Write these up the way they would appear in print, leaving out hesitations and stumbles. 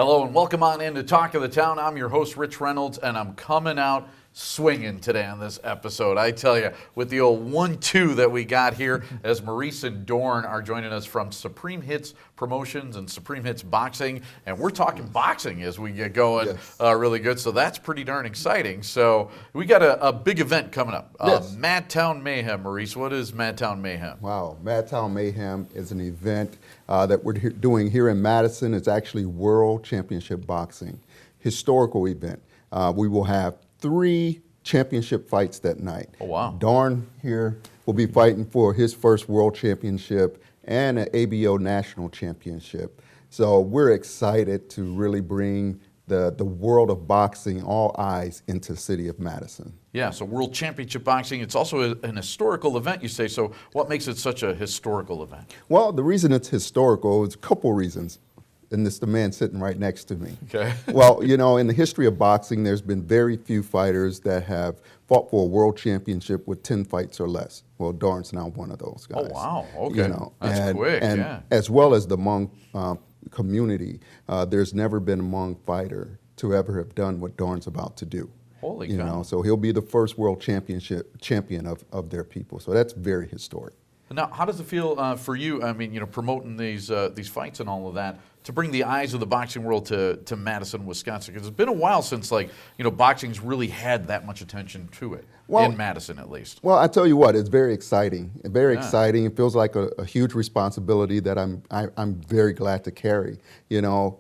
Hello and welcome on into Talk of the Town. I'm your host, Rich Reynolds, and I'm coming out swinging today on this episode. I tell you, with the old 1-2 that we got here, as Maurice and Duarn are joining us from Supreme Hits Promotions and Supreme Hits Boxing, and we're talking boxing as we get going. Yes. Really good, so that's pretty darn exciting. So we got a big event coming up. Yes. Madtown Mayhem, Maurice. What is Madtown Mayhem? Wow, Madtown Mayhem is an event that we're doing here in Madison. It's actually World Championship Boxing, historical event. We will have 3 championship fights that night. Oh, wow. Duarn here will be fighting for his first world championship and an ABO national championship. So we're excited to really bring the world of boxing, all eyes, into the city of Madison. Yeah, so World Championship Boxing. It's also an historical event, you say. So what makes it such a historical event? Well, the reason it's historical is a couple reasons. And it's the man sitting right next to me. Okay. Well, you know, in the history of boxing, there's been very few fighters that have fought for a world championship with 10 fights or less. Well, Duarn's now one of those guys. Oh, wow. Okay. You know, That's quick, and yeah. as well as the Hmong community, there's never been a Hmong fighter to ever have done what Duarn's about to do. Holy you cow. know, so he'll be the first world champion of their people. So that's very historic. Now, how does it feel for you? I mean, you know, promoting these fights and all of that, to bring the eyes of the boxing world to Madison, Wisconsin? Because it's been a while since, like, you know, boxing's really had that much attention to it, in Madison at least. Well, I tell you what, it's very exciting. Very Yeah. exciting. It feels like a huge responsibility that I'm very glad to carry. You know,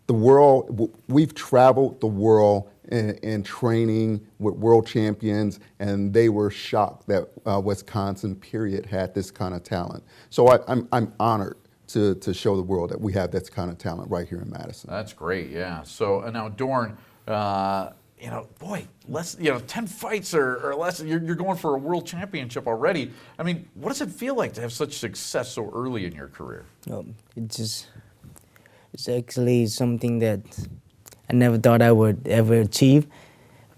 the world, we've traveled the world in training with world champions, and they were shocked that Wisconsin, period, had this kind of talent. So I'm honored to show the world that we have this kind of talent right here in Madison. That's great, yeah. So now, Duarn, you know, boy, 10 fights or less, you're going for a world championship already. I mean, what does it feel like to have such success so early in your career? It's actually something that I never thought I would ever achieve.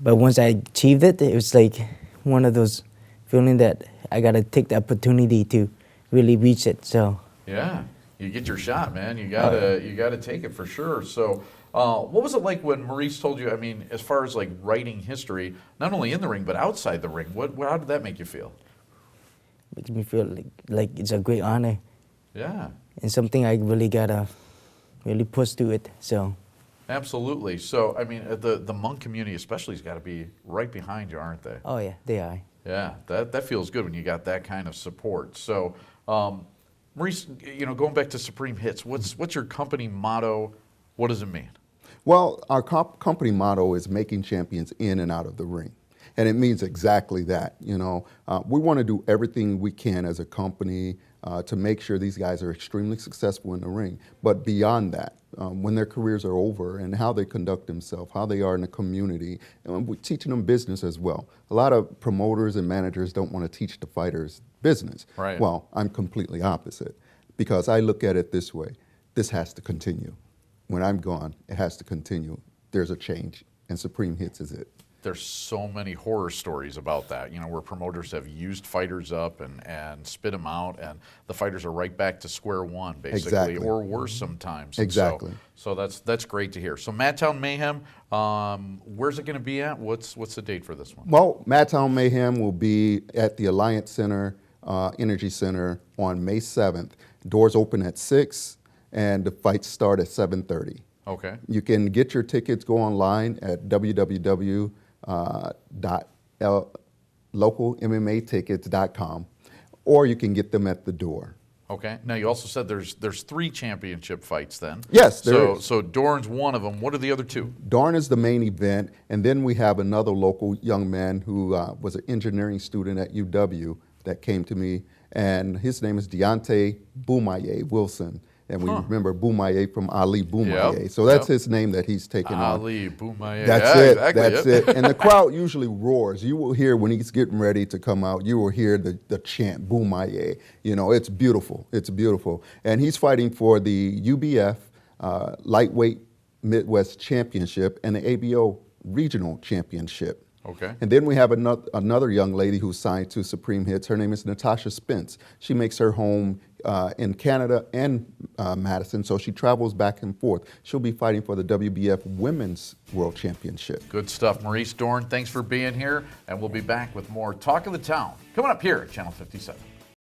But once I achieved it, it was like one of those feeling that I got to take the opportunity to really reach it. So yeah, you get your shot, man. You gotta take it for sure. So what was it like when Maurice told you, I mean, as far as like writing history, not only in the ring, but outside the ring, how did that make you feel? makes me feel like it's a great honor. Yeah. And something I really got to really push to it. So. Absolutely. So, I mean, the Hmong community especially has got to be right behind you, aren't they? Oh, yeah, they are. Yeah, that feels good when you got that kind of support. So, Maurice, you know, going back to Supreme Hits, what's your company motto? What does it mean? Well, our company motto is making champions in and out of the ring. And it means exactly that. You know, we want to do everything we can as a company to make sure these guys are extremely successful in the ring. But beyond that, when their careers are over and how they conduct themselves, how they are in the community, and we're teaching them business as well. A lot of promoters and managers don't want to teach the fighters business. Right. Well, I'm completely opposite, because I look at it this way. This has to continue. When I'm gone, it has to continue. There's a change, and Supreme Hits is it. There's so many horror stories about that, you know, where promoters have used fighters up and spit them out, and the fighters are right back to square one, basically, Exactly. or worse sometimes. And Exactly. So that's great to hear. So Madtown Mayhem, where's it going to be at? What's the date for this one? Well, Madtown Mayhem will be at the Alliance Center, Energy Center on May 7th. Doors open at 6, and the fights start at 7:30. Okay. You can get your tickets, go online at www.localmmatickets.com, or you can get them at the door. Okay. Now you also said there's 3 championship fights then. Yes, there is. So Duarn's one of them. What are the other 2? Duarn is the main event, and then we have another local young man who was an engineering student at UW that came to me, and his name is Deontay Boumaye Wilson. And we remember Boumaye from Ali Boumaye. Yep, so that's yep. his name that he's taken on. Ali Boumaye. That's yeah, it. Exactly, That's yep. it. And the crowd usually roars. You will hear when he's getting ready to come out, you will hear the chant, Boumaye. You know, it's beautiful. It's beautiful. And he's fighting for the UBF Lightweight Midwest Championship and the ABO Regional Championship. Okay. And then we have another young lady who signed to Supreme Hits. Her name is Natasha Spence. She makes her home in Canada and Madison, so she travels back and forth. She'll be fighting for the WBF Women's World Championship. Good stuff. Maurice Duarn, thanks for being here, and we'll be back with more Talk of the Town coming up here at Channel 57.